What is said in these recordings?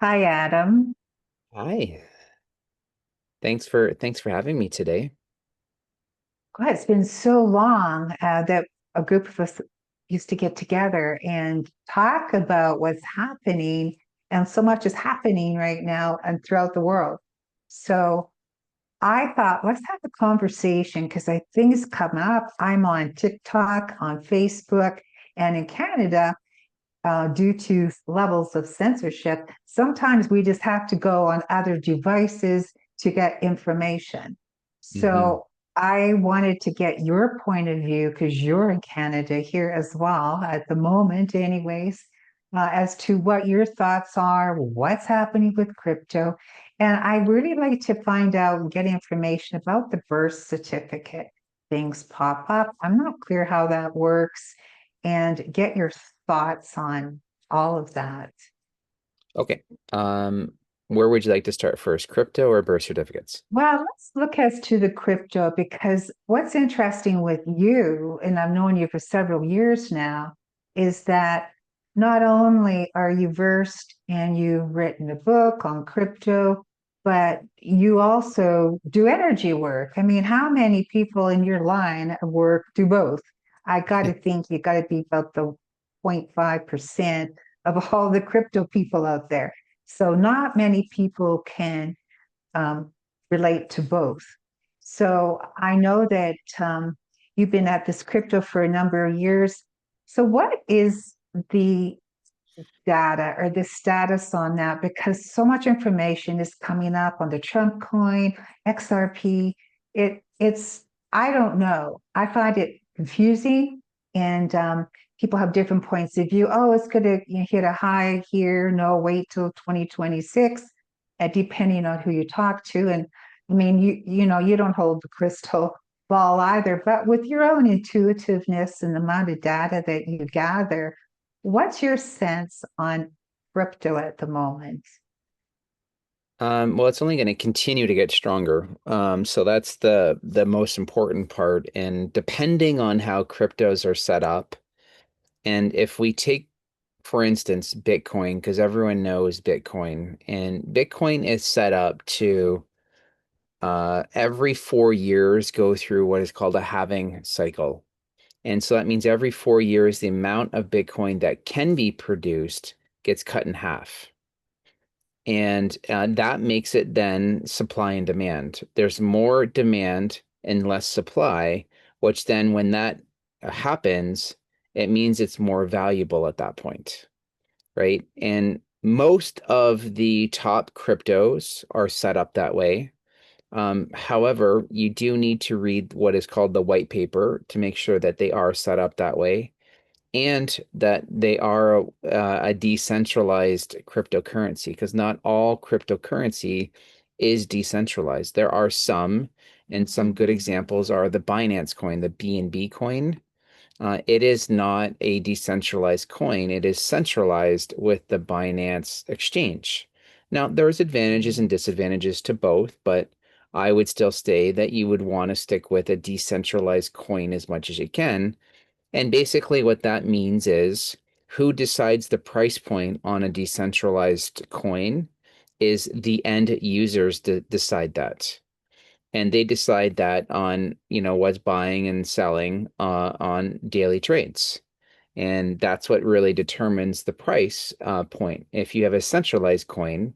Hi, Adam. Hi. Thanks for having me today. God, it's been so long that a group of us used to get together and talk about what's happening, and so much is happening right now and throughout the world. So I thought, let's have a conversation because I things come up. I'm on TikTok, on Facebook, and in Canada, due to levels of censorship, sometimes we just have to go on other devices to get information. Hmm. So I wanted to get your point of view because you're in Canada here as well at the moment, anyways, as to what your thoughts are, what's happening with crypto. And I really like to find out and get information about the birth certificate. Things pop up. I'm not clear how that works and get your thoughts on all of that. Okay. Where would you like to start first, crypto or birth certificates? Well, let's look as to the crypto because what's interesting with you, and I've known you for several years now, is that not only are you versed and you've written a book on crypto, but you also do energy work. I mean, how many people in your line of work do both? I got to think you got to be about the 0.5% of all the crypto people out there. So not many people can um, relate to both. So I know that you've been at this crypto for a number of years. So what is the data or the status on that? Because so much information is coming up on the Trump coin, XRP. It's I don't know. I find it confusing, and people have different points of view. Oh, it's going to hit a high here. No, wait till 2026, depending on who you talk to. And I mean, you don't hold the crystal ball either, but with your own intuitiveness and the amount of data that you gather, what's your sense on crypto at the moment? Well, it's only going to continue to get stronger. So that's the most important part. And depending on how cryptos are set up, and if we take, for instance, Bitcoin, because everyone knows Bitcoin, and Bitcoin is set up to every 4 years go through what is called a halving cycle. And so that means every 4 years, the amount of Bitcoin that can be produced gets cut in half. And that makes it then supply and demand. There's more demand and less supply, which then, when that happens, it means it's more valuable at that point, right? And most of the top cryptos are set up that way. However, you do need to read what is called the white paper to make sure that they are set up that way and that they are a decentralized cryptocurrency, because not all cryptocurrency is decentralized. There are some, and some good examples are the Binance coin, the BNB coin. It is not a decentralized coin. It is centralized with the Binance exchange. Now, there's advantages and disadvantages to both, but I would still say that you would want to stick with a decentralized coin as much as you can. And basically, what that means is who decides the price point on a decentralized coin is the end users decide that. And they decide that on, what's buying and selling on daily trades. And that's what really determines the price point. If you have a centralized coin,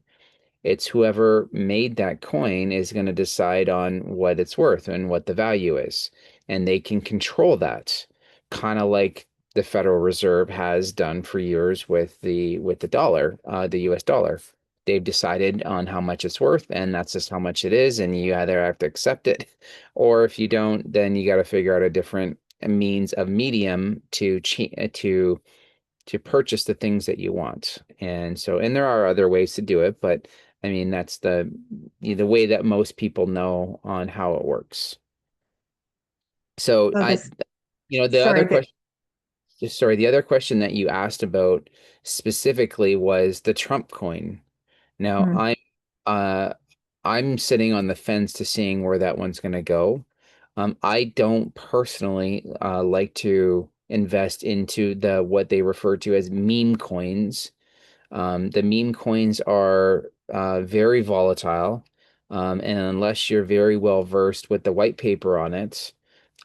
it's whoever made that coin is going to decide on what it's worth and what the value is. And they can control that, kind of like the Federal Reserve has done for years with the dollar, the US dollar. They've decided on how much it's worth, and that's just how much it is, and you either have to accept it, or if you don't, then you got to figure out a different means of medium to purchase the things that you want. And there are other ways to do it, but I mean, that's the way that most people know on how it works. So So this, the other sorry, that question, sorry, the other question that you asked about specifically was the Trump coin. Now, hmm, uh, I'm sitting on the fence to seeing where that one's going to go. I don't personally like to invest into the what they refer to as meme coins, The meme coins are very volatile, and unless you're very well versed with the white paper on it,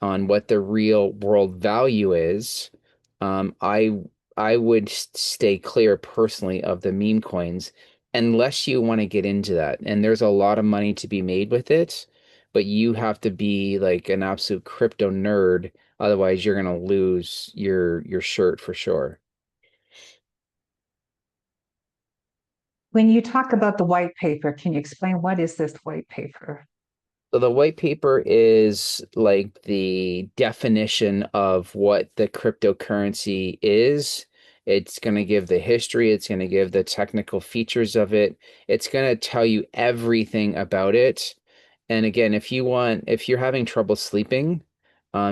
on what the real world value is, um, I I would stay clear personally of the meme coins unless you want to get into that. And there's a lot of money to be made with it, but you have to be like an absolute crypto nerd. Otherwise, you're gonna lose your shirt for sure. When you talk about the white paper, can you explain what is this white paper? So the white paper is like the definition of what the cryptocurrency is. It's going to give the history, it's going to give the technical features of it. It's going to tell you everything about it. And again, if you're having trouble sleeping,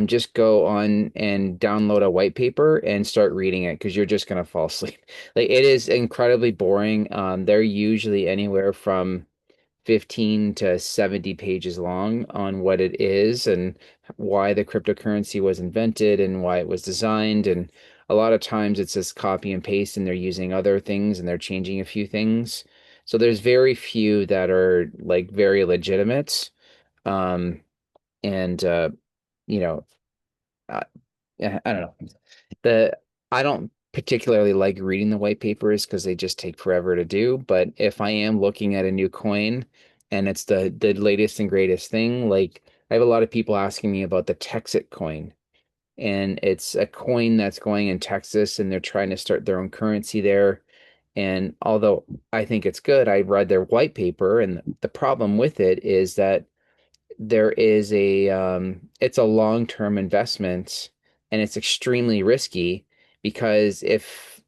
just go on and download a white paper and start reading it because you're just going to fall asleep. Like it is incredibly boring. They're usually anywhere from 15 to 70 pages long on what it is and why the cryptocurrency was invented and why it was designed. And a lot of times it's just copy and paste and they're using other things and they're changing a few things. So there's very few that are like very legitimate. Um, and you know, uh, I don't know. The I don't particularly like reading the white papers because they just take forever to do. But if I am looking at a new coin and it's the latest and greatest thing, like I have a lot of people asking me about the Texit coin. And it's a coin that's going in Texas and they're trying to start their own currency there. And although I think it's good, I read their white paper, and the problem with it is that there is it's a long-term investment and it's extremely risky because if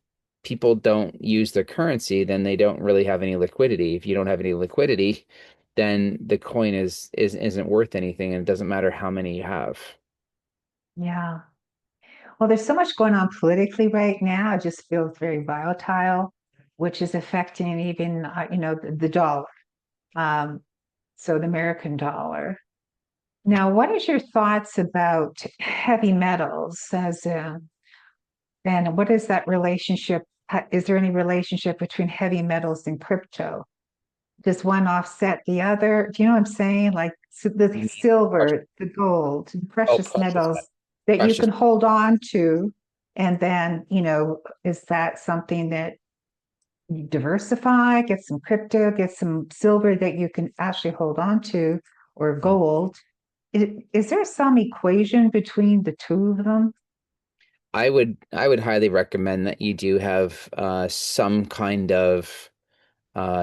people don't use their currency, then they don't really have any liquidity. If you don't have any liquidity, then the coin isn't worth anything and it doesn't matter how many you have. Yeah. Well, there's so much going on politically right now. It just feels very volatile, which is affecting even, the dollar. Um, so the American dollar. Now, what is your thoughts about heavy metals and what is that relationship? Is there any relationship between heavy metals and crypto? Does one offset the other? Do you know what I'm saying? Like the You mean silver, the gold, precious precious metals that you precious. can hold on to. And then, is that something that you diversify, get some crypto, get some silver that you can actually hold on to, or gold? Is there some equation between the two of them? I would highly recommend that you do have some kind of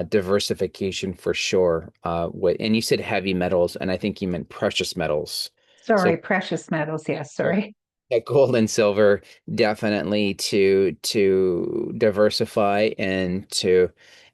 diversification for sure. And you said heavy metals, and I think you meant precious metals. So Sorry, precious metals. Yes, sorry. yeah, gold and silver definitely to diversify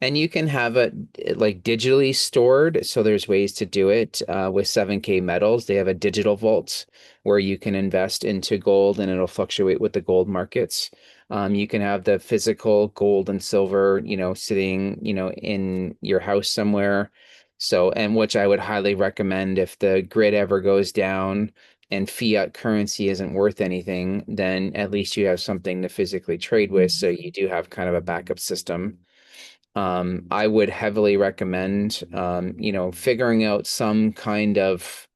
and you can have it like digitally stored. So there's ways to do it with 7K metals. They have a digital vault where you can invest into gold and it'll fluctuate with the gold markets. You can have the physical gold and silver, sitting, in your house somewhere. So, and which I would highly recommend if the grid ever goes down and fiat currency isn't worth anything, then at least you have something to physically trade with. So you do have kind of a backup system. I would heavily recommend, figuring out some kind of,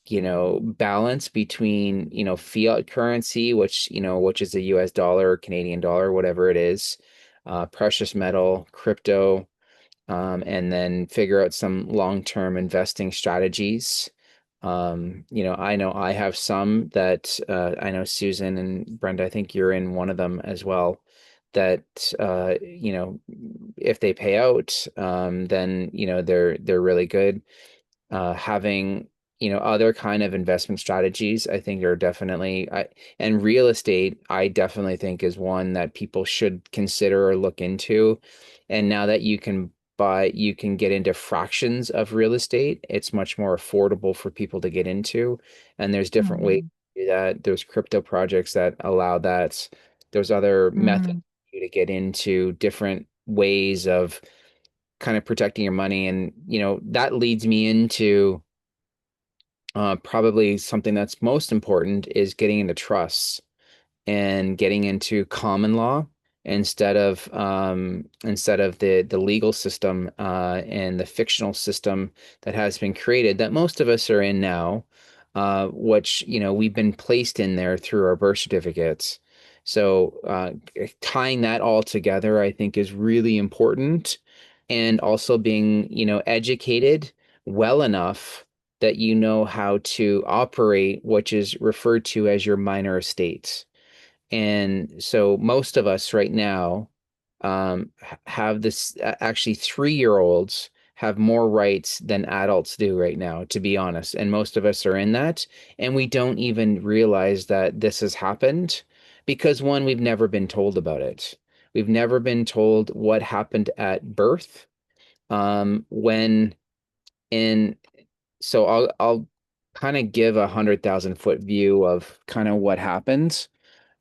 balance between, fiat currency, which is the US dollar, Canadian dollar, whatever it is, precious metal, crypto, and then figure out some long-term investing strategies. I know I have some that I know Susan and Brenda, I think you're in one of them as well, that if they pay out, then they're really good. Having other kind of investment strategies I think are definitely and real estate I definitely think is one that people should consider or look into. And now that you can get into fractions of real estate, it's much more affordable for people to get into, and there's different ways Mm, to do that. There's crypto projects that allow that. There's other methods mm, to get into different ways of kind of protecting your money. And that leads me into probably something that's most important is getting into trusts and getting into common law instead of the legal system and the fictional system that has been created that most of us are in now, which we've been placed in there through our birth certificates. So tying that all together, I think, is really important, and also being educated well enough that you know how to operate, which is referred to as your minor estates. And so most of us right now have this actually 3-year-olds have more rights than adults do right now, to be honest. And most of us are in that. And we don't even realize that this has happened because, one, we've never been told about it. We've never been told what happened at birth. When in So I'll kind of give 100,000 foot view of kind of what happens.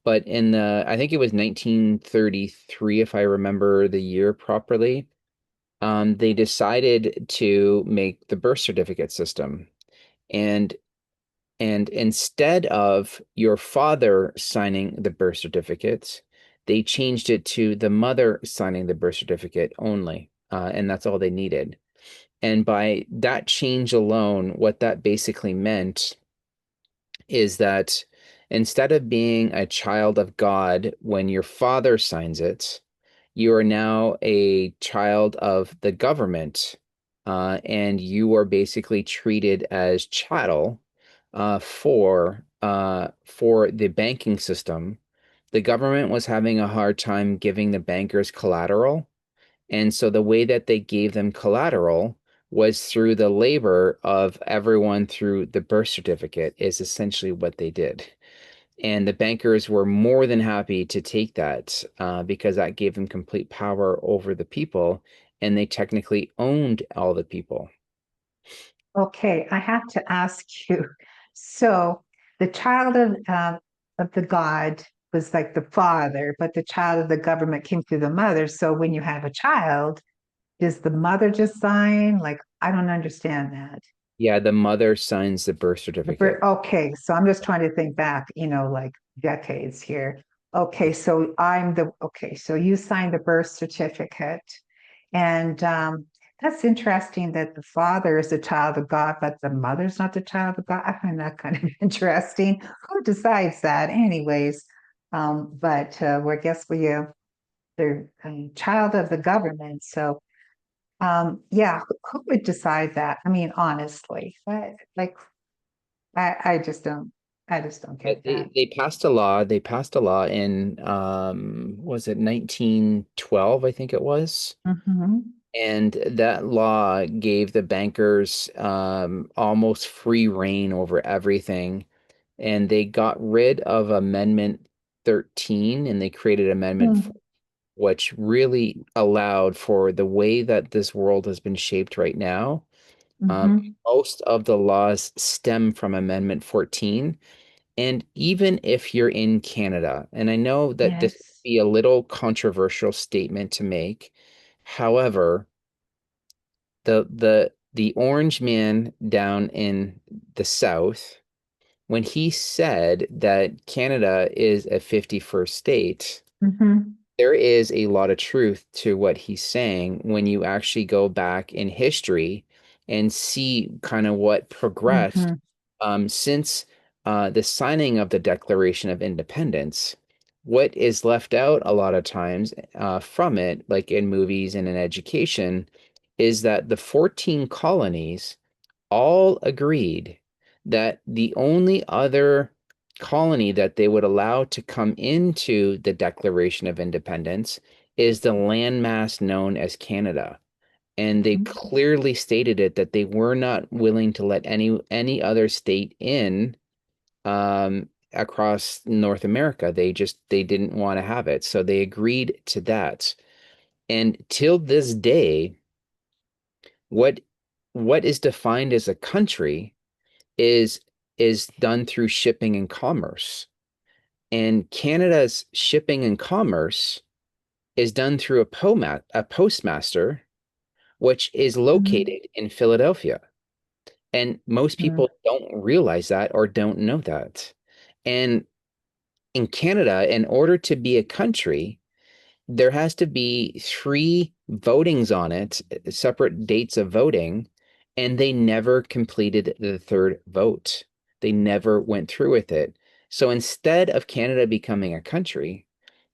But I think it was 1933, if I remember the year properly, they decided to make the birth certificate system. And and instead of your father signing the birth certificates, they changed it to the mother signing the birth certificate only. And that's all they needed. And by that change alone, what that basically meant is that instead of being a child of God when your father signs it, you are now a child of the government, and you are basically treated as chattel for the banking system. The government was having a hard time giving the bankers collateral, and so the way that they gave them collateral was through the labor of everyone through the birth certificate, is essentially what they did. And the bankers were more than happy to take that because that gave them complete power over the people, and they technically owned all the people. Okay, I have to ask you. So the child of the God was like the father, but the child of the government came through the mother. So when you have a child, does the mother just sign? Like, I don't understand that. Yeah, the mother signs the birth certificate. Okay, so I'm just trying to think back, like decades here. Okay, so okay, so you signed the birth certificate. And that's interesting that the father is the child of God, but the mother's not the child of God. I find that kind of interesting. Who decides that, anyways? But I guess they're a child of the government. So, yeah, who would decide that? I mean, honestly, like, I just don't, I just don't get that. They passed a law. They passed a law in was it 1912, I think it was. Hmm. And that law gave the bankers almost free reign over everything. And they got rid of Amendment 13 and they created Amendment 4, which really allowed for the way that this world has been shaped right now. Hmm. Most of the laws stem from Amendment 14. And even if you're in Canada, and I know that this would Yes. be a little controversial statement to make, however, the orange man down in the south, when he said that Canada is a 51st state, Hmm. there is a lot of truth to what he's saying when you actually go back in history and see kind of what progressed Hmm. since the signing of the Declaration of Independence. What is left out a lot of times from it, like in movies and in education, is that the 14 colonies all agreed that the only other colony that they would allow to come into the Declaration of Independence is the landmass known as Canada. And they clearly stated it that they were not willing to let any other state in across North America. They didn't want to have it. So they agreed to that. And till this day, what what is defined as a country is is done through shipping and commerce. And Canada's shipping and commerce is done through a postmaster, which is Hmm. located in Philadelphia. And most people don't realize that or don't know that. And in Canada, in order to be a country, there has to be three votings on it, separate dates of voting, and they never completed the third vote. They never went through with it. So instead of Canada becoming a country,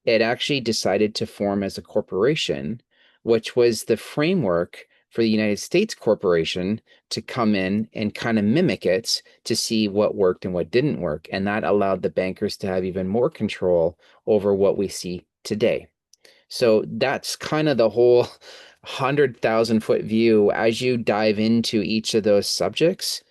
it actually decided to form as a corporation, which was the framework for the United States corporation to come in and kind of mimic it to see what worked and what didn't work. And that allowed the bankers to have even more control over what we see today. So that's kind of the whole 100,000 foot view. As you dive into each of those subjects,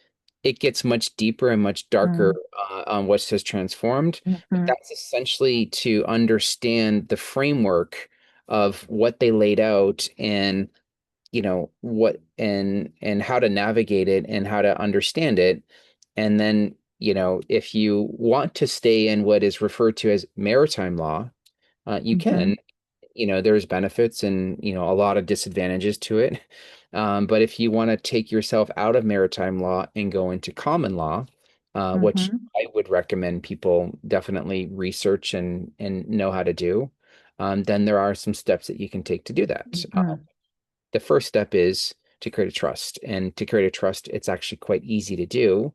it gets much deeper and much darker Mm, on what has transformed. But mhm, that's essentially to understand the framework of what they laid out and what and how to navigate it and how to understand it. And then, if you want to stay in what is referred to as maritime law, you mhm, can. There's benefits and, a lot of disadvantages to it. But if you want to take yourself out of maritime law and go into common law, which mhm, I would recommend people definitely research and know how to do, then there are some steps that you can take to do that. mhm. The first step is to create a trust. And to create a trust, it's actually quite easy to do.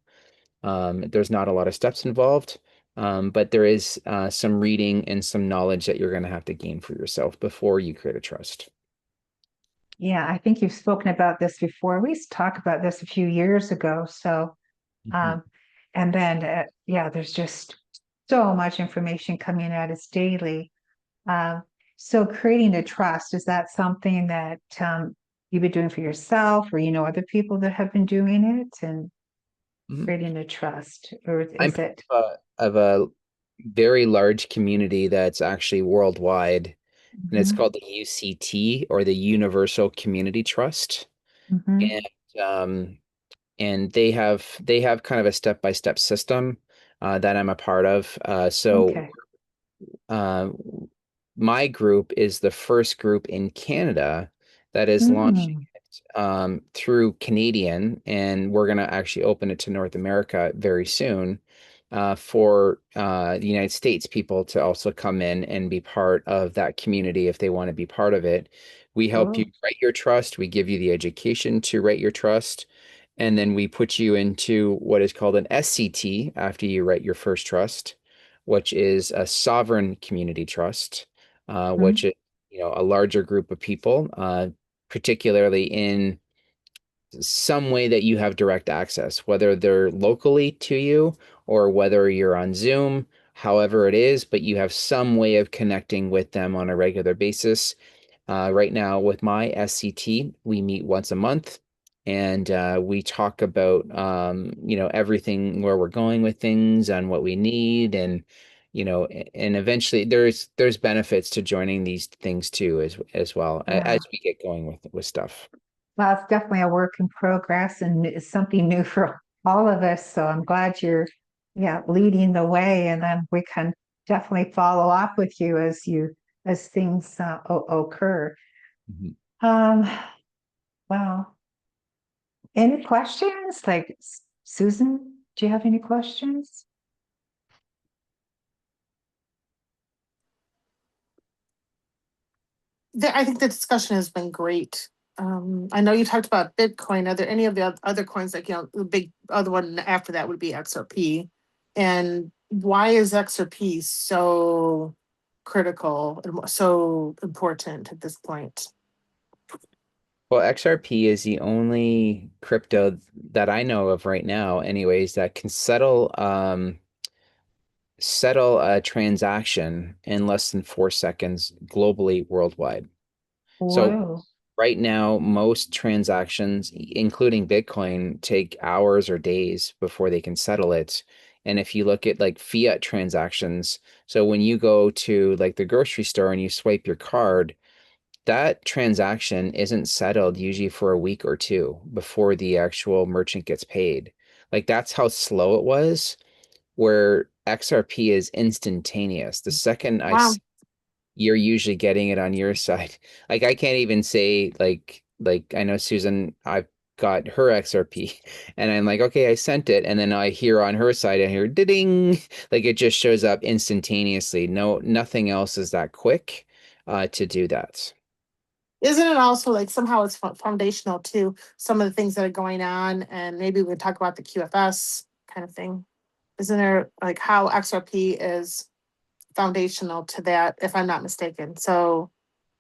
There's not a lot of steps involved, but there is some reading and some knowledge that you're going to have to gain for yourself before you create a trust. Yeah, I think you've spoken about this before. We used to talk about this a few years ago. So, Mhm. um, and then, yeah, there's just so much information coming at us daily. Um, so creating a trust, is that something that you've been doing for yourself, or you know other people that have been doing it and Mhm. creating a trust, or I'm is part it? of a very large community that's actually worldwide, and it's Mhm, called the UCT, or the Universal Community Trust. mhm. And they have kind of a step-by-step system that I'm a part of. So Okay. uh, my group is the first group in Canada that is launching Mm. it through Canadian, and we're going to actually open it to North America very soon for the United States people to also come in and be part of that community if they want to be part of it. We help you Cool. write your trust. We give you the education to write your trust. And then we put you into what is called an SCT after you write your first trust, which is a sovereign community trust, which Mhm. is a larger group of people, particularly in some way that you have direct access, whether they're locally to you or whether you're on Zoom, however it is, but you have some way of connecting with them on a regular basis. Right now, with my SCT, we meet once a month and we talk about, everything where we're going with things and what we need. And eventually there's benefits to joining these things too, as well as Yeah. we get going with stuff. Well, it's definitely a work in progress and it's something new for all of us. So I'm glad you're, yeah, leading the way, and then we can definitely follow up with you as things occur. Mhm. Um, well, any questions? Like Susan, do you have any questions? I think the discussion has been great. I know you talked about Bitcoin. Are there any of the other coins, like, the big other one after that would be XRP? And why is XRP so critical and so important at this point? Well, XRP is the only crypto that I know of right now, anyways, that can settle a transaction in less than 4 seconds globally, worldwide. So Whoa. right now, most transactions, including Bitcoin, take hours or days before they can settle it. And if you look at like fiat transactions, so when you go to like the grocery store and you swipe your card, that transaction isn't settled usually for a week or two before the actual merchant gets paid. Like that's how slow it was, where XRP is instantaneous. The second Wow. you're usually getting it on your side. Like I can't even say like I know Susan, I've got her XRP and I'm like, okay, I sent it. And then I hear on her side, I hear ding, like it just shows up instantaneously. No, nothing else is that quick. to do that. Isn't it also like somehow it's foundational to some of the things that are going on? And maybe we talk about the QFS kind of thing. Isn't there like how XRP is foundational to that, if I'm not mistaken? So,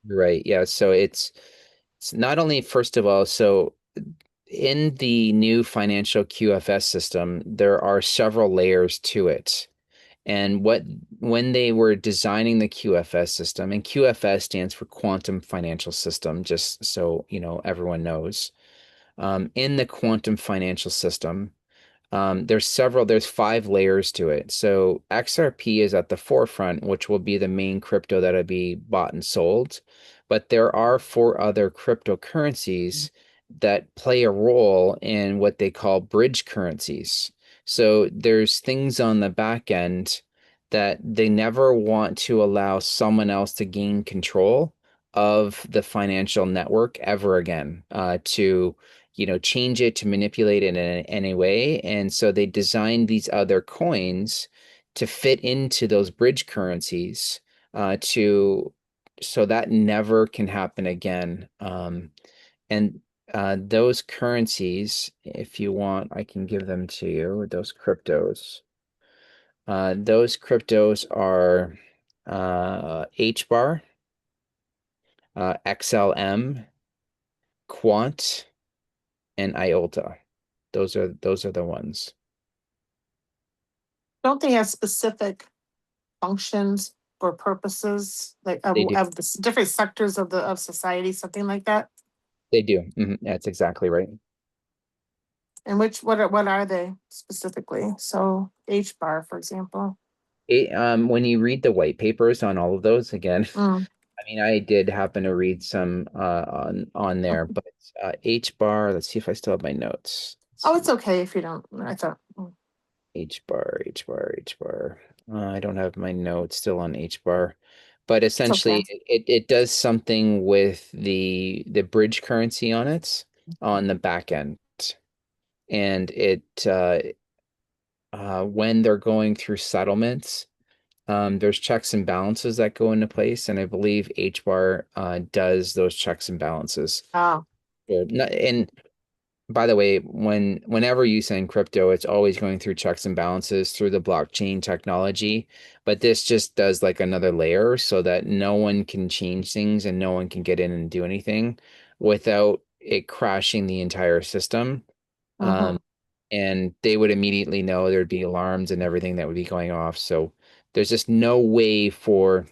Right. Yeah. So it's not only, first of all, so in the new financial QFS system, there are several layers to it. And when they were designing the QFS system, and QFS stands for Quantum Financial System, just so everyone knows. In the quantum financial system, there's 5 layers to it. So XRP is at the forefront, which will be the main crypto that'll be bought and sold. But there are 4 other cryptocurrencies that play a role in what they call bridge currencies. So there's things on the back end that they never want to allow someone else to gain control of the financial network ever again, to change it, to manipulate it in any way. And so they designed these other coins to fit into those bridge currencies, to so that never can happen again. And those currencies, if you want, I can give them to you, those cryptos. Those cryptos are HBAR, XLM, Quant, and IOTA. Those are the ones. don't they have specific functions or purposes, like They do. of the different sectors of society, something like that? They do. That's exactly right. And what are they specifically? So H bar, for example. When you read the white papers on all of those, again, Mm. I mean, I did happen to read some on there, but H bar. Let's see if I still have my notes. Let's Oh, see. it's okay if you don't. I thought. H bar, H bar, H bar. I don't have my notes still on H bar, but It's okay. essentially it does something with the bridge currency on it on the back end, and when they're going through settlements, there's checks and balances that go into place, and I believe HBAR does those checks and balances. Oh, And by the way, whenever you send crypto, it's always going through checks and balances through the blockchain technology. But this just does like another layer so that no one can change things and no one can get in and do anything without it crashing the entire system. mm-hmm. And they would immediately know there'd be alarms and everything that would be going off. So there's just no way for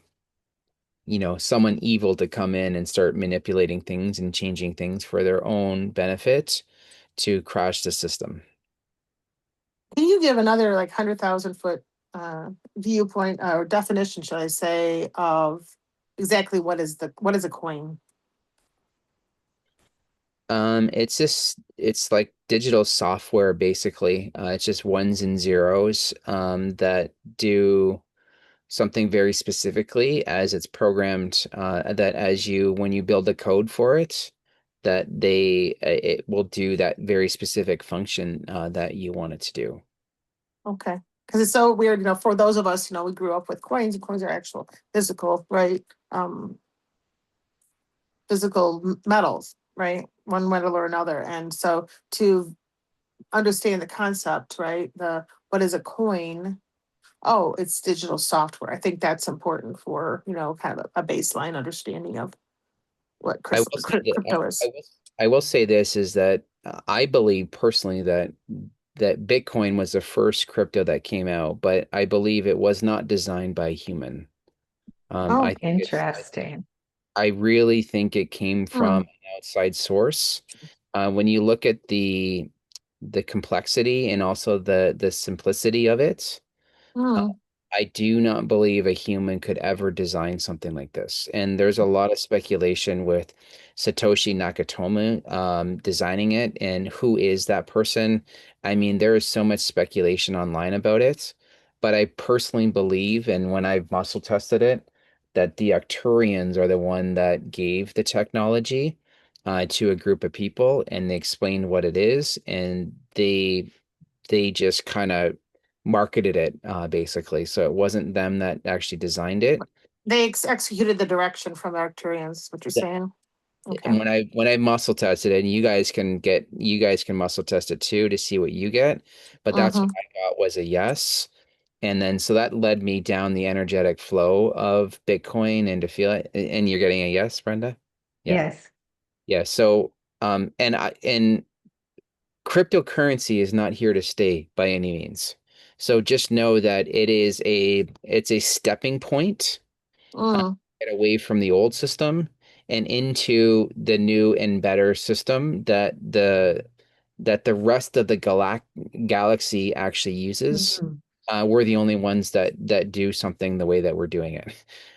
someone evil to come in and start manipulating things and changing things for their own benefit to crash the system. Can you give another like 100,000 foot viewpoint or definition, should I say, of exactly what is a coin? It's like digital software basically. It's just ones and zeros that do something very specifically as it's programmed, that when you build the code for it, that it will do that very specific function that you want it to do. Okay, because it's so weird, for those of us, we grew up with coins, and coins are actual physical, right? Physical metals, right? One metal or another. And so to understand the concept, right? What is a coin? Oh, it's digital software. I think that's important for, kind of a baseline understanding of what I will say that crypto is. I will say this is that I believe personally that Bitcoin was the first crypto that came out, but I believe it was not designed by a human. Oh, I think Interesting. I really think it came from hmm. an outside source. When you look at the complexity and also the simplicity of it, uh, Hmm. I do not believe a human could ever design something like this. And there's a lot of speculation with Satoshi Nakamoto designing it and who is that person. I mean, there is so much speculation online about it, but I personally believe, and when I've muscle tested it, that the Arcturians are the one that gave the technology to a group of people, and they explained what it is, and they just kind of marketed it, basically. So it wasn't them that actually designed it. They executed the direction from Arcturians, what you're saying? Okay. And when I muscle tested it, and you guys can muscle test it too to see what you get, but that's what Mm-hmm. I got was a yes. And then so that led me down the energetic flow of Bitcoin and to feel it. And you're getting a yes, Brenda? Yeah. Yes. Yeah. So and cryptocurrency is not here to stay by any means. So just know that it's a stepping point, Mm. get away from the old system and into the new and better system that the rest of the galaxy actually uses. Mhm. We're the only ones that do something the way that we're doing it.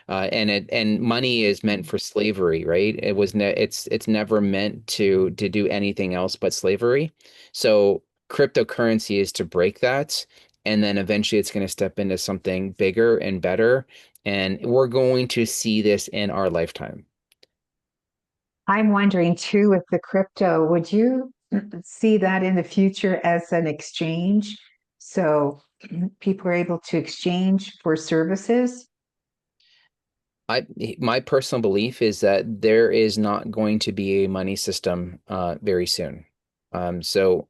And money is meant for slavery, right? It's never meant to do anything else but slavery. So cryptocurrency is to break that, and then eventually it's going to step into something bigger and better, and we're going to see this in our lifetime. I'm wondering too with the crypto, would you see that in the future as an exchange? So people are able to exchange for services? I My personal belief is that there is not going to be a money system very soon. So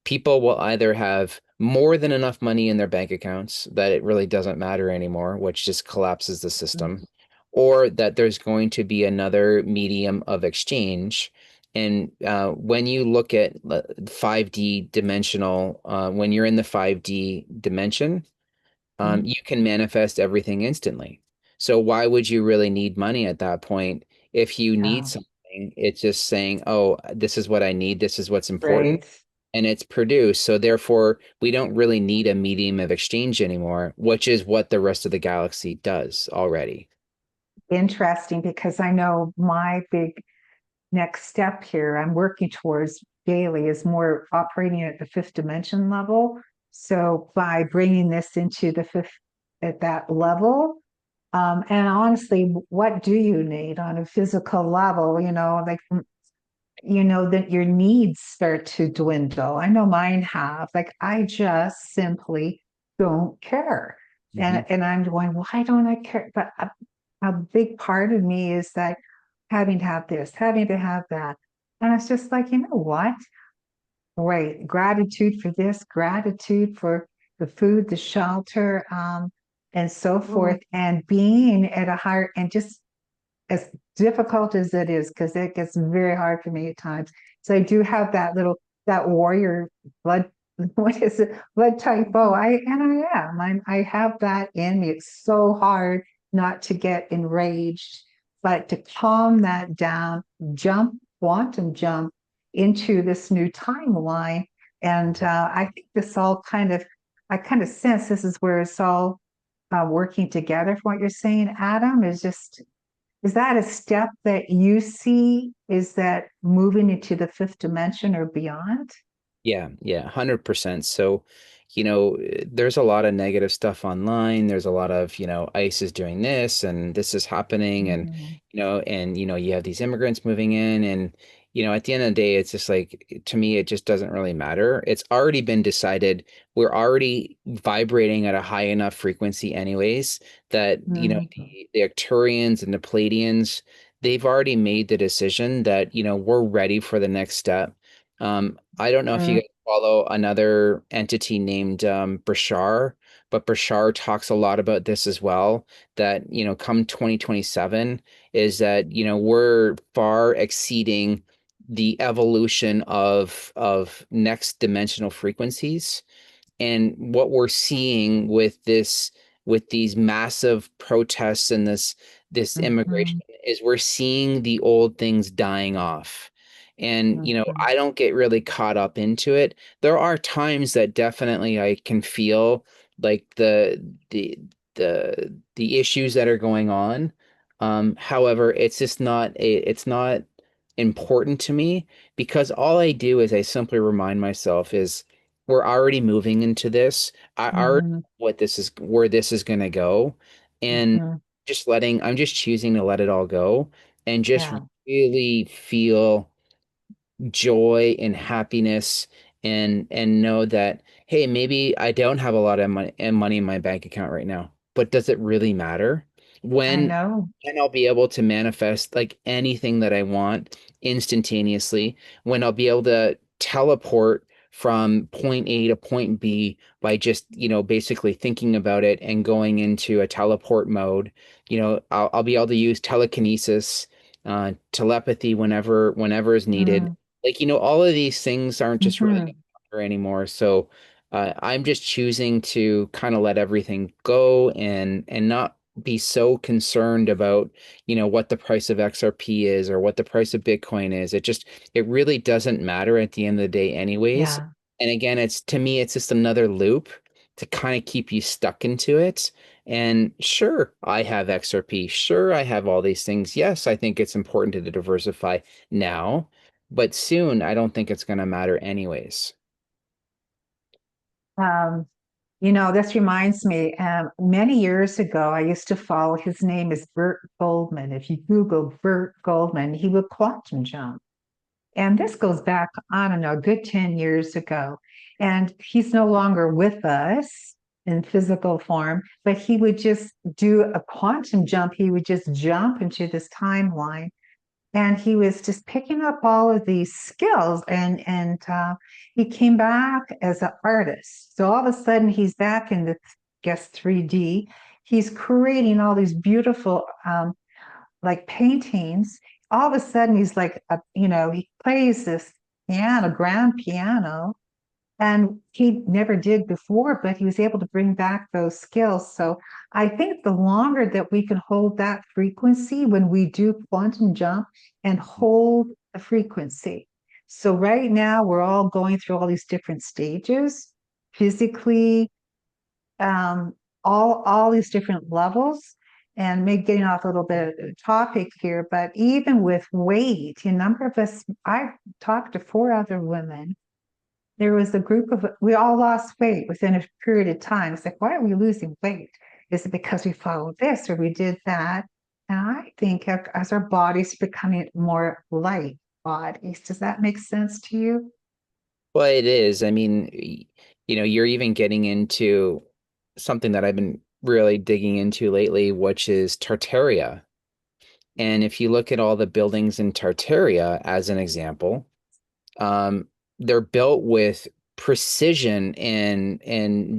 people will either have more than enough money in their bank accounts that it really doesn't matter anymore, which just collapses the system, or that there's going to be another medium of exchange. And when you look at 5D dimensional, when you're in the 5D dimension, Mhm. you can manifest everything instantly. So why would you really need money at that point? If you need Yeah, something, it's just saying, oh, this is what I need, this is what's important, great. and it's produced. So therefore, we don't really need a medium of exchange anymore, which is what the rest of the galaxy does already. Interesting because I know my big next step here I'm working towards daily is more operating at the fifth dimension level. So by bringing this into the fifth at that level, and honestly, what do you need on a physical level? Like that your needs start to dwindle. I know mine have. Like I just simply don't care. Mhm. And I'm going, why don't I care? But a big part of me is that having to have this, having to have that. And it's just like, you know what? Right. Gratitude for this, gratitude for the food, the shelter, and so Mm. forth. And being at a higher and just as difficult as it is, because it gets very hard for me at times. So I do have that warrior blood, what is it? Blood type O. I have that in me. It's so hard not to get enraged, but to calm that down, quantum jump into this new timeline. And I think I kind of sense this is where it's all working together from what you're saying, Adam, is that a step that you see? Is that moving into the fifth dimension or beyond? Yeah, yeah, 100%. So, there's a lot of negative stuff online. There's a lot of, ICE is doing this and this is happening and, Mhm. you have these immigrants moving in and, at the end of the day, it's just like, to me, it just doesn't really matter. It's already been decided. We're already vibrating at a high enough frequency anyways that, Mhm. the Arcturians and the Pleiadians, they've already made the decision that, we're ready for the next step. I don't know if you Mhm. guys follow another entity named Bashar, but Bashar talks a lot about this as well. That, come 2027, is that, we're far exceeding the evolution of next dimensional frequencies. And what we're seeing with these massive protests and this immigration Mhm. is we're seeing the old things dying off. And, Mhm. I don't get really caught up into it. There are times that definitely I can feel like the issues that are going on. However, it's not important to me because all I do is I simply remind myself is we're already moving into this. I already Mhm. know where this is going to go. And Mhm. I'm just choosing to let it all go and just Yeah. really feel joy and happiness and know that, hey, maybe I don't have a lot of money in my bank account right now, but does it really matter? I when know. and I'll be able to manifest like anything that I want instantaneously, when I'll be able to teleport from point A to point B by just, basically thinking about it and going into a teleport mode. I'll be able to use telekinesis, telepathy whenever is needed. Mm, Like, all of these things aren't just really mhm. gonna matter anymore. So I'm just choosing to kind of let everything go and not be so concerned about, what the price of XRP is or what the price of Bitcoin is. It really doesn't matter at the end of the day anyways. Yeah. And again, to me, it's just another loop to kind of keep you stuck into it. And sure, I have XRP. Sure, I have all these things. Yes, I think it's important to diversify now, but soon I don't think it's going to matter anyways. Um, this reminds me, many years ago, I used to follow, his name is Bert Goldman. If you Google Bert Goldman, he would quantum jump. And this goes back, I don't know, a good 10 years ago. And he's no longer with us in physical form, but he would just do a quantum jump. He would just jump into this timeline, and he was just picking up all of these skills, and he came back as an artist. So all of a sudden he's back in the, guess, 3D. He's creating all these beautiful like paintings. All of a sudden he's like he plays this piano, grand piano, and he never did before, but he was able to bring back those skills. So I think the longer that we can hold that frequency when we do quantum jump and hold the frequency. So right now we're all going through all these different stages physically, all these different levels. And maybe getting off a little bit of topic here, but even with weight, a number of us, I talked to 4 other women. There was a group of, we all lost weight within a period of time. It's like, why are we losing weight? Is it because we followed this or we did that? And I think as our bodies becoming more light bodies, does that make sense to you? Well, it is. I mean, you're even getting into something that I've been really digging into lately, which is Tartaria. And if you look at all the buildings in Tartaria as an example, um, they're built with precision and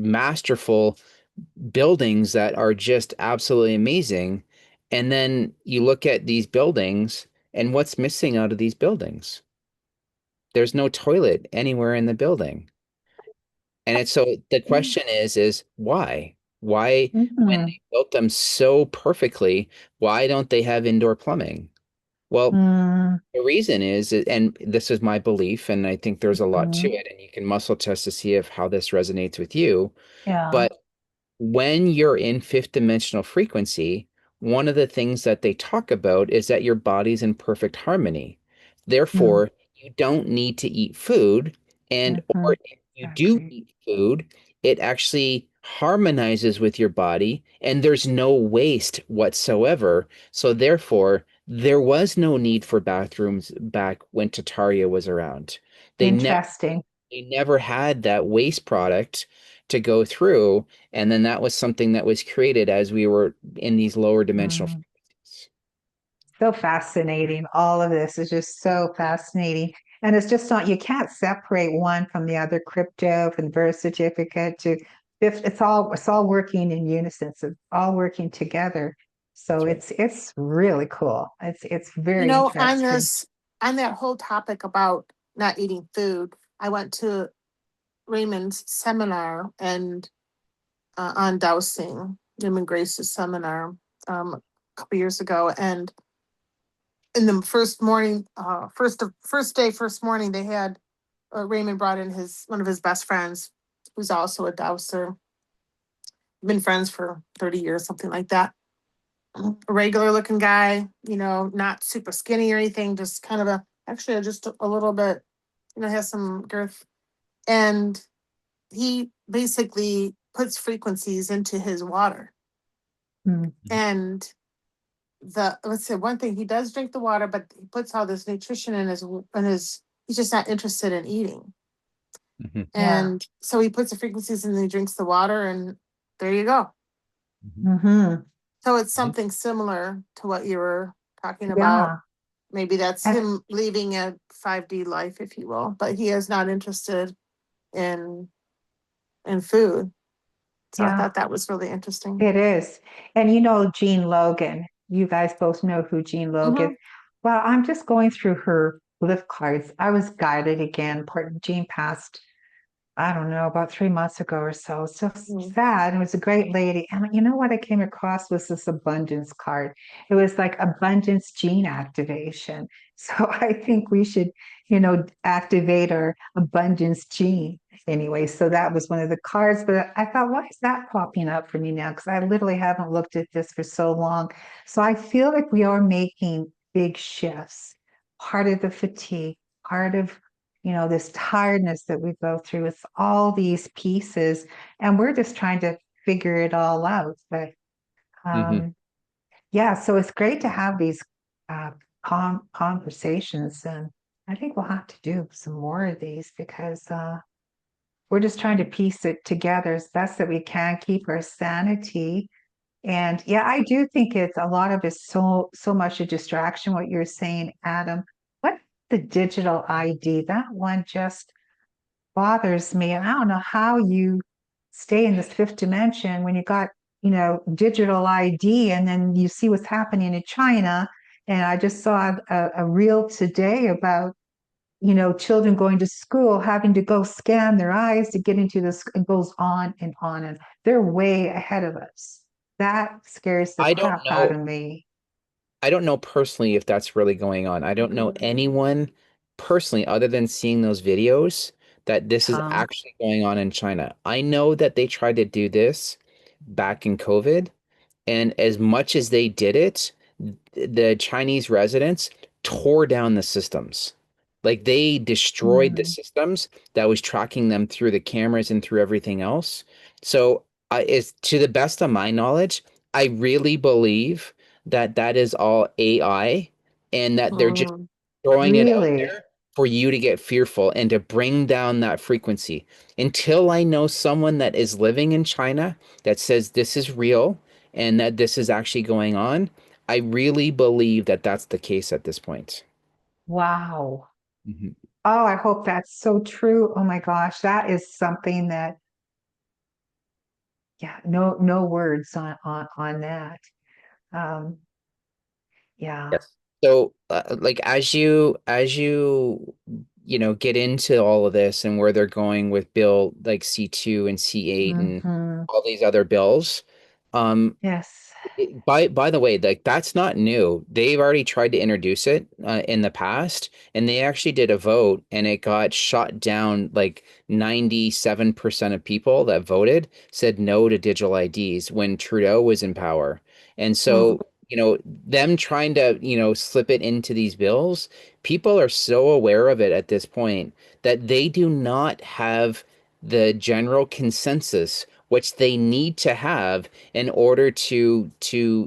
masterful buildings that are just absolutely amazing. And then you look at these buildings, and what's missing out of these buildings? There's no toilet anywhere in the building. And it's so the question is why? Why, when Mm-hmm. they built them so perfectly, why don't they have indoor plumbing? Well, Mm-hmm. the reason is, and this is my belief, and I think there's a lot to it, and you can muscle test to see if how this resonates with you. Yeah. But when you're in fifth dimensional frequency, one of the things that they talk about is that your body's in perfect harmony. Therefore, you don't need to eat food, and Mm-hmm. or if you do Exactly. eat food, it actually harmonizes with your body, and there's no waste whatsoever. So therefore, there was no need for bathrooms back when Tataria was around. They never Interesting. they never had that waste product to go through. And then that was something that was created as we were in these lower dimensional Mm. frequencies. So fascinating. All of this is just so fascinating. And it's just not, you can't separate one from the other, crypto from birth certificate to if it's all working in unison. It's all working together. So That's right. it's really cool. It's You very know, interesting. on that whole topic about not eating food, I went to Raymond's seminar and on dowsing, Raymond Grace's seminar a couple years ago, and in the first morning, first morning, they had Raymond brought in his one of his best friends, who's also a dowser, been friends for 30 years, something like that. A regular looking guy, not super skinny or anything, just kind of actually just a little bit, has some girth. And he basically puts frequencies into his water. Mm. And let's say one thing, he does drink the water, but he puts all this nutrition he's just not interested in eating. Mhm. Yeah. And so he puts the frequencies and he drinks the water, and there you go. Mhm. Hmm. So it's something similar to what you were talking about. Yeah. Maybe that's And him leaving a 5D life, if you will, but he is not interested in food. So I yeah, thought that was really interesting. it is. And you know, Jean Logan, you guys both know who Jean Logan. Mm-hmm. Well, I'm just going through her lift cards. I was guided again. Jean passed, I don't know, about 3 months ago or so. So sad. It was a great lady. And you know what I came across was this abundance card. It was like abundance gene activation. So I think we should, activate our abundance gene anyway. So that was one of the cards. But I thought, why is that popping up for me now? Because I literally haven't looked at this for so long. So I feel like we are making big shifts. Part of the fatigue, part of this tiredness that we go through. It's all these pieces, and we're just trying to figure it all out. But Hmm. yeah, so it's great to have these uh, conversations, and I think we'll have to do some more of these because we're just trying to piece it together as best that we can, keep our sanity. And yeah, I do think it's a lot of it's so much a distraction. What you're saying, Adam. What the digital ID? That one just bothers me. And I don't know how you stay in this fifth dimension when you got, digital ID and then you see what's happening in China. And I just saw a reel today about, children going to school, having to go scan their eyes to get into this. It goes on and on. And they're way ahead of us. That scares the I don't crap out know. of me. I don't know personally if that's really going on. I don't know anyone personally other than seeing those videos that this is Huh? actually going on in China. I know that they tried to do this back in COVID, and as much as they did it, the Chinese residents tore down the systems. Like they destroyed the Hmm. systems that was tracking them through the cameras and through everything else. So, is to the best of my knowledge, I really believe that that is all AI and that they're just Mm. throwing it out Really? there for you to get fearful and to bring down that frequency. Until I know someone that is living in China that says this is real and that this is actually going on, I really believe that that's the case at this point. Wow. Mhm. Oh, I hope that's so true. Oh my gosh, that is something that, yeah, no words on that. Um, yeah. Yes. So, like as you get into all of this and where they're going with Bill like C2 and C8 and Hmm. all these other bills, um, Yes. by the way, like that's not new. They've already tried to introduce it in the past, and they actually did a vote, and it got shot down. Like 97% of people that voted said no to digital IDs when Trudeau was in power. And Mm. so, them trying to, slip it into these bills, people are so aware of it at this point that they do not have the general consensus which they need to have in order to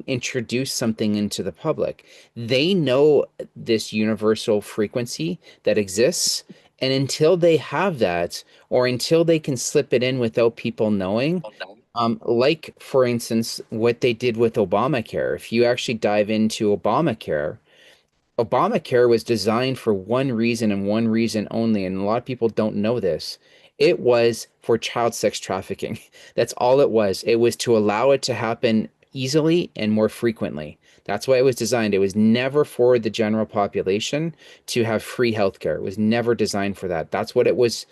introduce something into the public. They know this universal frequency that exists, and until they have that, or until they can slip it in without people knowing, like for instance, what they did with Obamacare. If you actually dive into Obamacare was designed for one reason and one reason only, and a lot of people don't know this. It was for child sex trafficking. That's all it was. It was to allow it to happen easily and more frequently. That's why it was designed. It was never for the general population to have free healthcare. It was never designed for that. That's what it was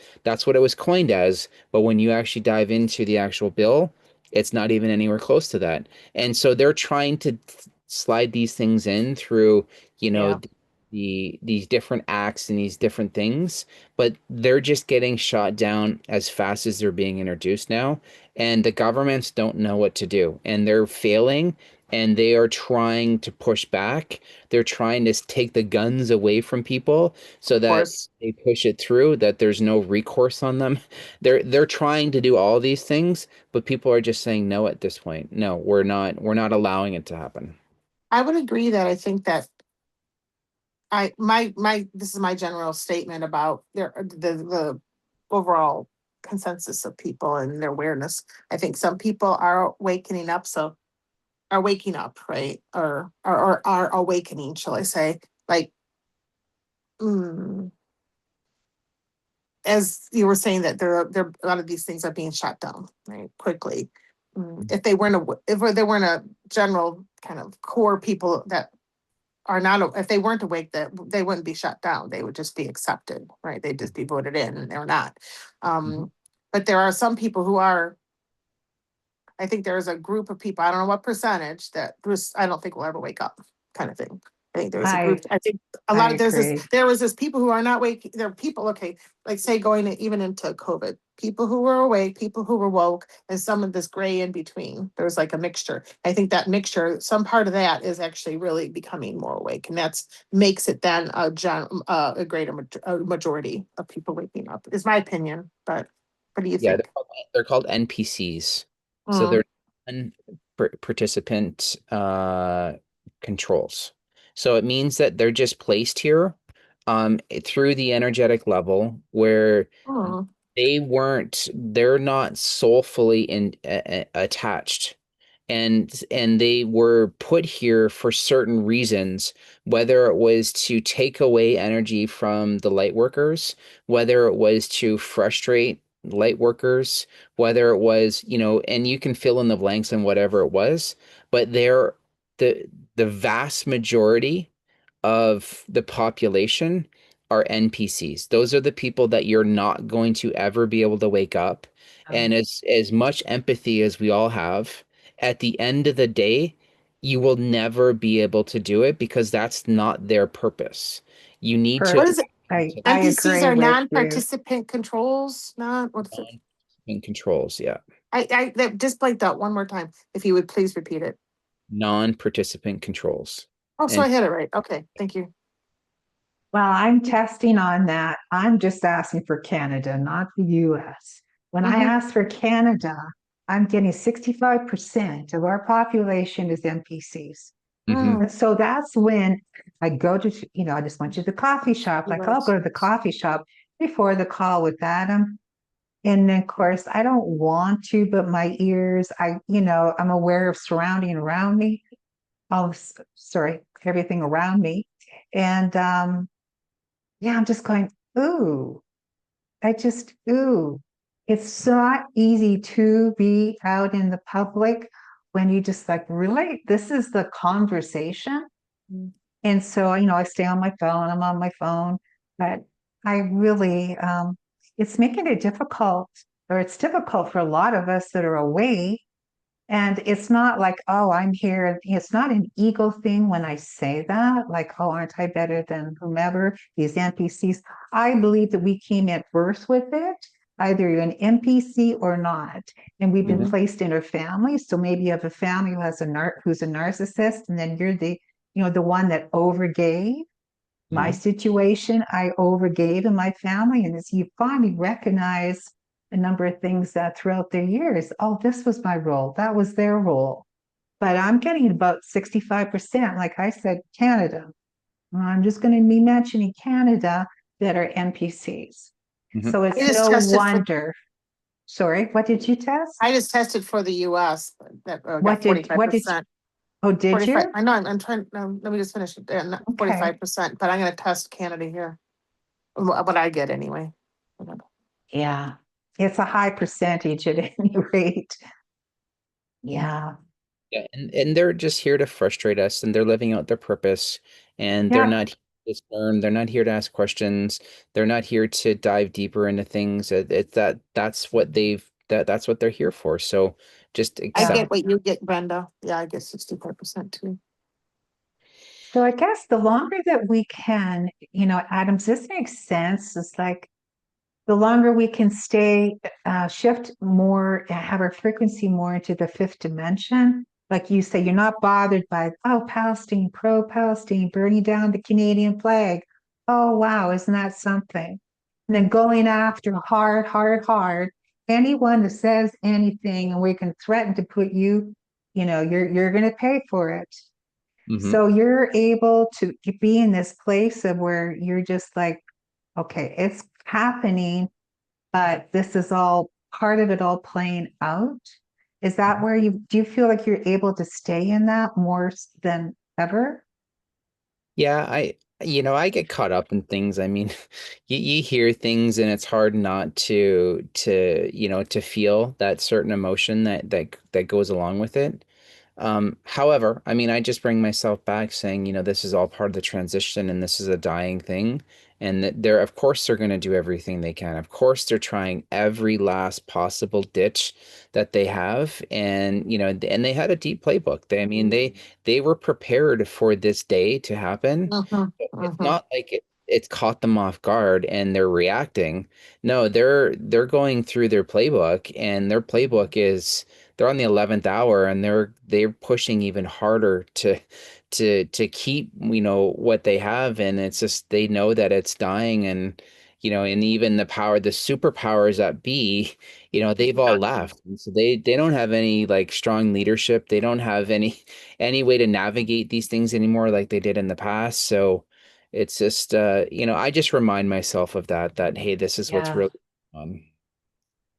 coined as. But when you actually dive into the actual bill, it's not even anywhere close to that. And so they're trying to slide these things in through Yeah. these different acts and these different things, but they're just getting shot down as fast as they're being introduced now, and the governments don't know what to do, and they're failing, and they are trying to push back. They're trying to take the guns away from people so Of that course. they push it through, that there's no recourse on them. They're trying to do all these things, but people are just saying no at this point. No, we're not allowing it to happen. I would agree that I think that my this is my general statement about the overall consensus of people and their awareness. I think some people are wakening up. So are waking up, right? Or are awakening, shall I say? Like, as you were saying that there a lot of these things are being shut down, right, quickly. If they weren't if they weren't a general kind of core people that are not, if they weren't awake, that they wouldn't be shut down. They would just be accepted, right? They'd just be voted in, and they're not. But there are some people who are. I think there's a group of people, I don't know what percentage, that I don't think will ever wake up, kind of thing. I think there's a group, I think a lot I of, agree. there was this people who are not waking, there are people, okay, like say going even into COVID, people who were awake, people who were woke, and some of this gray in between. There's like a mixture. I think that mixture, some part of that is actually really becoming more awake, and that's makes it then a greater majority of people waking up, is my opinion. But what do you Yeah, think? they're called NPCs. So they're participant controls. So it means that they're just placed here through the energetic level where they're not soulfully attached, and they were put here for certain reasons, whether it was to take away energy from the light workers, whether it was to frustrate light workers, whether it was, and you can fill in the blanks on whatever it was, but the vast majority of the population are NPCs. Those are the people that you're not going to ever be able to wake up. And as much empathy as we all have, at the end of the day, you will never be able to do it because that's not their purpose. You need to What is it? I NPCs agree are with you. non-participant controls, not, what's it? in controls, yeah. Just blanked out one more time, if you would please repeat it. Non-participant controls. Oh, so And I hit it right. Okay, thank you. Well, I'm testing on that. I'm just asking for Canada, not the US. When I ask for Canada, I'm getting 65% of our population is NPCs. mhm, And so that's when I go to, I just went to the coffee shop. Like I'll go to the coffee shop before the call with Adam. And then, of course, I don't want to, but my ears, I'm aware of surrounding around me. Oh, sorry, everything around me. And yeah, I'm just going, ooh, ooh. It's not easy to be out in the public when you just like, really, this is the conversation. And so, I stay on my phone, I'm on my phone, but I really, it's making it difficult, or it's difficult for a lot of us that are away. And it's not like, oh, I'm here. It's not an ego thing when I say that, like, oh, aren't I better than whomever, these NPCs? I believe that we came at birth with it. Either you're an NPC or not. And we've been placed in our families. So maybe you have a family who has who's a narcissist, and then you're the one that overgave. My situation, I overgave in my family. And as you finally recognize a number of things that throughout their years, oh, this was my role, that was their role. But I'm getting about 65%, like I said, Canada. I'm just going to be mentioning Canada that are NPCs. mhm. So it's no wonder. Sorry, what did you test? I just tested for the US that got What did 45%. oh, did 45, you? I know, I'm trying, let me just finish it. Okay. 45%, but I'm gonna test Canada here. What I get anyway. Yeah, it's a high percentage at any rate. Yeah. Yeah, and they're just here to frustrate us, and they're living out their purpose, and they're Yeah. not here to learn. They're not here to ask questions. They're not here to dive deeper into things. That's what they're here for. So just I accept. get what you get, Brenda. Yeah, I get 65% too. So I guess the longer that we can, Adams, this makes sense. It's like the longer we can shift more, have our frequency more into the fifth dimension. Like you say, you're not bothered by, oh, Palestine, pro-Palestine, burning down the Canadian flag. Oh, wow, isn't that something? And then going after hard, hard, hard, anyone that says anything, and we can threaten to put you, you're going to pay for it. So you're able to be in this place of where you're just like, okay, it's happening, but this is all part of it all playing out. Is that where do you feel like you're able to stay in that more than ever? Yeah, I get caught up in things. I mean, you hear things and it's hard not to feel that certain emotion that goes along with it. However, I mean, I just bring myself back saying, this is all part of the transition and this is a dying thing. And that of course, they're going to do everything they can. Of course, they're trying every last possible ditch that they have. And, and they had a deep playbook. I mean, they were prepared for this day to happen. Mhm, It's mhm. not like it's caught them off guard and they're reacting. No, they're going through their playbook, and their playbook is they're on the 11th hour, and they're pushing even harder to keep, what they have. And it's just they know that it's dying. And and even the superpowers that be, they've all left. And so they don't have any like strong leadership. They don't have any way to navigate these things anymore like they did in the past. So it's just I just remind myself of that hey, this is what's Yeah, really on.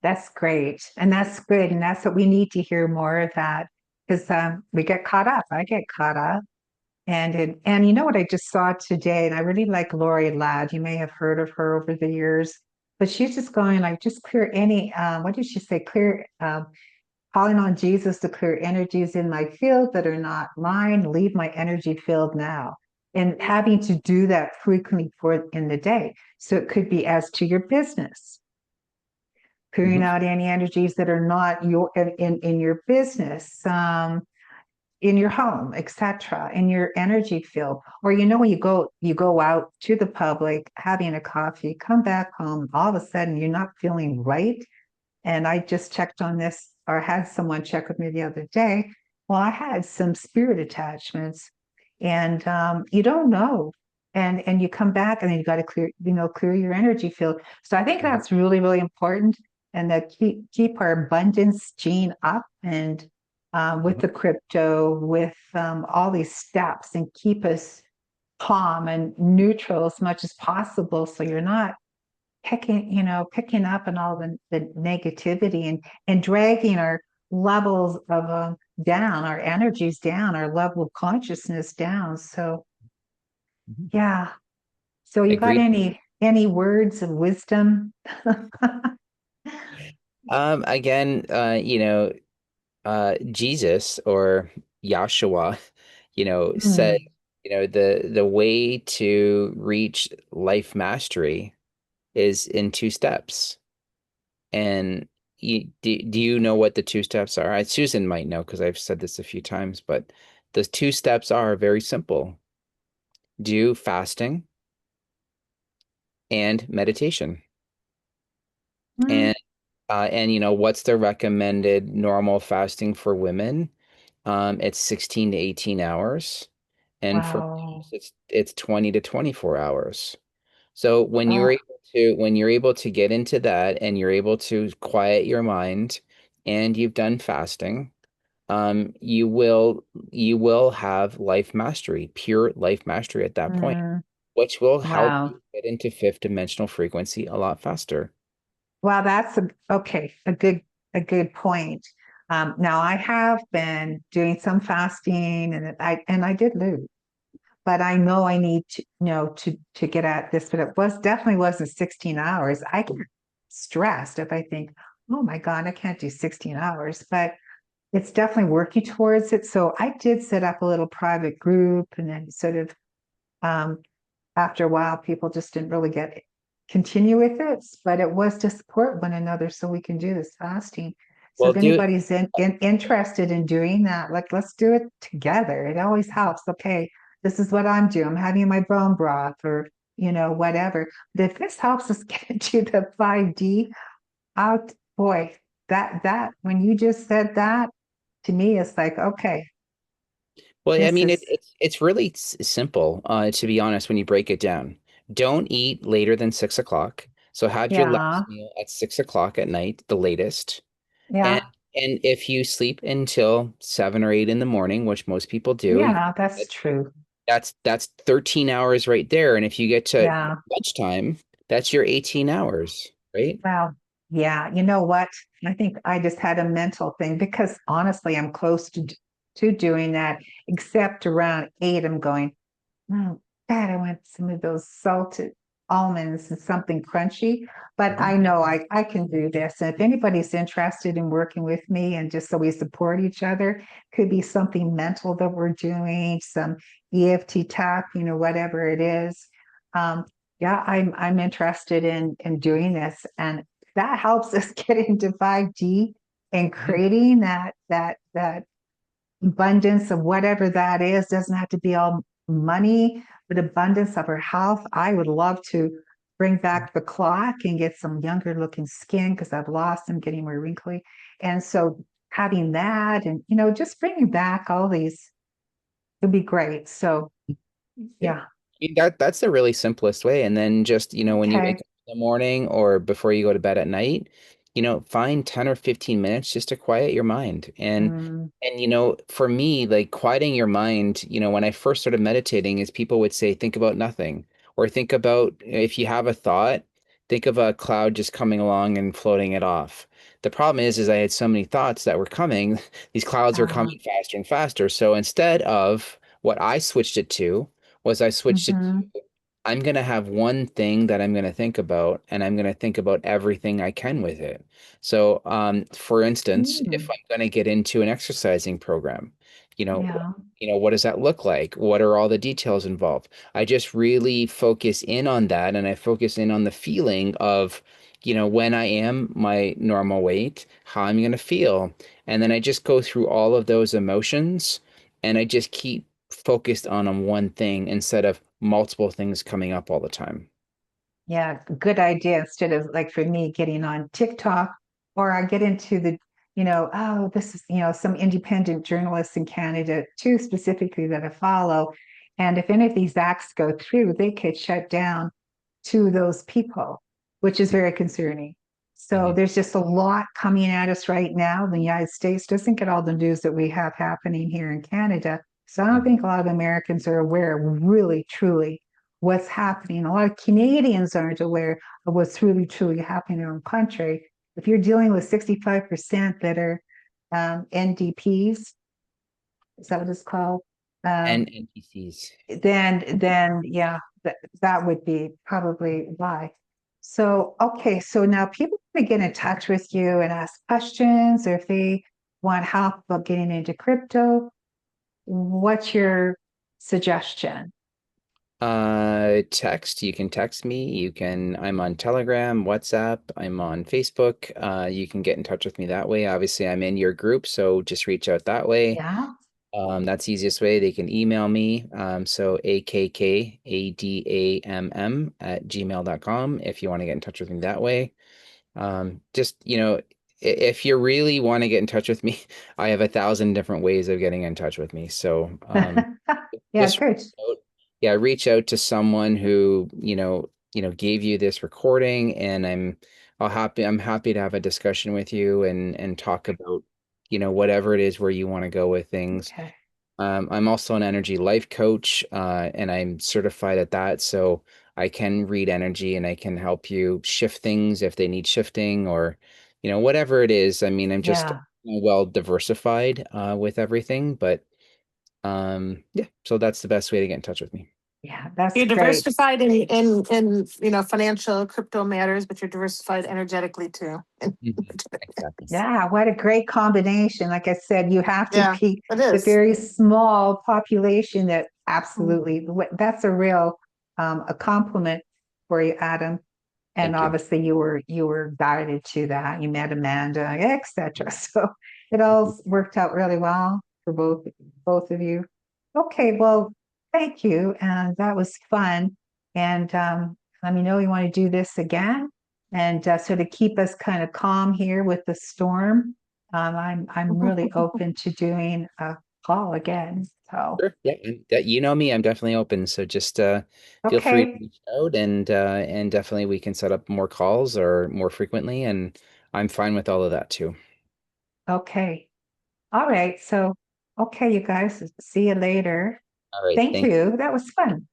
that's great. And that's good. And that's what we need to hear more of that because we get caught up. I get caught up. And you know what I just saw today, and I really like Lori Ladd. You may have heard of her over the years, but she's just going like just clear any what did she say? Clear calling on Jesus to clear energies in my field that are not mine, leave my energy field now. And having to do that frequently for in the day. So it could be as to your business, clearing Mhm. out any energies that are not your in your business. In your home, etc., in your energy field. Or when you go out to the public, having a coffee, come back home, all of a sudden you're not feeling right. And I just checked on this or had someone check with me the other day. Well, I had some spirit attachments, and you don't know. And you come back and then you got to clear your energy field. So I think Mhm. that's really, really important. And that keep our abundance gene up and with Mhm. the crypto, with all these steps, and keep us calm and neutral as much as possible. So you're not picking up on all the negativity and dragging our levels of down, our energies down, our level of consciousness down. So Mhm. yeah. So you got Agreed. any words of wisdom? Again, Jesus or Yahshua, said, Hmm. the way to reach life mastery is in two steps. And do you know what the two steps are? Susan might know because I've said this a few times, but the two steps are very simple. Do fasting and meditation. Hmm. And what's the recommended normal fasting for women? It's 16 to 18 hours. And for Wow. males, it's 20 to 24 hours. So Oh. when you're able to get into that and you're able to quiet your mind and you've done fasting, you will have life mastery, pure life mastery at that point, Hmm. which will help Wow. you get into fifth dimensional frequency a lot faster. Wow, that's okay, a good point. Now I have been doing some fasting and I did lose, but I know I need to to get at this, but it definitely wasn't 16 hours. I get stressed if I think, oh my God, I can't do 16 hours, but it's definitely working towards it. So I did set up a little private group and then sort of um, after a while, people just didn't really continue with it, but it was to support one another so we can do this fasting. So Well, if anybody's interested in doing that, like let's do it together. It always helps. Okay, this is what I'm doing. I'm having my bone broth or whatever. But if this helps us get into the 5D out, boy, that when you just said that to me, it's like, okay, well, I this mean, is it's really simple, to be honest, when you break it down. Don't eat later than 6 o'clock. So have your yeah, last meal at 6 o'clock at night, the latest. And yeah, and if you sleep until 7 or 8 in the morning, which most people do, yeah, that's that- true. that's 13 hours right there. And if you get to Yeah. lunchtime, that's your 18 hours, right? Wow. Yeah, you know what? I think I just had a mental thing because honestly, I'm close to doing that, except around 8, I'm going, oh, God, I want some of those salted almonds and something crunchy. But Mhm. I know I can do this. And if anybody's interested in working with me and just so we support each other, could be something mental that we're doing, some EFT tap, whatever it is. Um, yeah, I'm interested in doing this. And that helps us get into 5D and Mhm. creating that abundance of whatever that is. Doesn't have to be all money, but abundance of our health. I would love to bring back the clock and get some younger looking skin because I've lost them, getting more wrinkly. And so having that and, just bringing back all these would be great. So Yeah. yeah. That's the really simplest way. And then just, when you wake Okay. up in the morning or before you go to bed at night, find 10 or 15 minutes just to quiet your mind. Mm, And for me, like quieting your mind, when I first started meditating is people would say, think about nothing, or think about if you have a thought, think of a cloud just coming along and floating it off. The problem is I had so many thoughts that were coming, these clouds were uh, coming faster and faster. So instead of what I switched it to, was I switched it mhm. to I'm going to have one thing that I'm going to think about, and I'm going to think about everything I can with it. So, for instance, if Mm, I'm going to get into an exercising program, you know, yeah. what does that look like? What are all the details involved? I just really focus in on that, and I focus in on the feeling of, when I am my normal weight, how I'm going to feel, and then I just go through all of those emotions, and I just keep focused on one thing instead of multiple things coming up all the time. Yeah, good idea. Instead of like for me getting on TikTok or I get into oh, this is, some independent journalists in Canada, too, specifically that I follow. And if any of these acts go through, they could shut down to those people, which is very concerning. So Mhm. there's just a lot coming at us right now. The United States doesn't get all the news that we have happening here in Canada. So I don't Mhm. think a lot of Americans are aware really, truly what's happening. A lot of Canadians aren't aware of what's really, truly happening in our own country. If you're dealing with 65% that are NDPs, is that what it's called? And Um, NPCs. then yeah, that would be probably why. So okay, so now people can get in touch with you and ask questions, or if they want help about getting into crypto, what's your suggestion? Text. You can text me. I'm on Telegram, WhatsApp. I'm on Facebook. You can get in touch with me that way. Obviously, I'm in your group, so just reach out that way. Yeah. That's the easiest way. They can email me. So AKKADAMM@gmail.com if you want to get in touch with me that way. Just, if you really want to get in touch with me, I have 1,000 different ways of getting in touch with me. So, Yeah, just good. out, yeah, reach out to someone who, gave you this recording, and I'm happy to have a discussion with you and talk about, whatever it is where you want to go with things. Okay. I'm also an energy life coach, and I'm certified at that. So I can read energy and I can help you shift things if they need shifting or, whatever it is. I mean, I'm just Yeah. well diversified with everything, but yeah, so that's the best way to get in touch with me. Yeah, that's You're great. diversified in financial crypto matters, but you're diversified energetically too. Mhm. Exactly. Yeah, what a great combination. Like I said, you have to Yeah, be it the is. very small population that Mm. absolutely, that's a real a compliment for you, Adam. And Thank you. obviously you were guided to that. You met Amanda, etc. So it all worked out really well for both of you. Okay, well, thank you. And that was fun. And let me know you want to do this again. And so to keep us kind of calm here with the storm, I'm really open to doing a call again. So Sure. Yeah, and that you know me, I'm definitely open. So just feel free to okay, reach out and definitely we can set up more calls or more frequently, and I'm fine with all of that too. okay. All right. So okay, you guys, see you later. All right, Thank thank you. you. That was fun.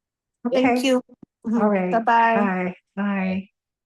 Yeah. Thank Okay. you. All Bye right. bye. Bye. Bye. Bye.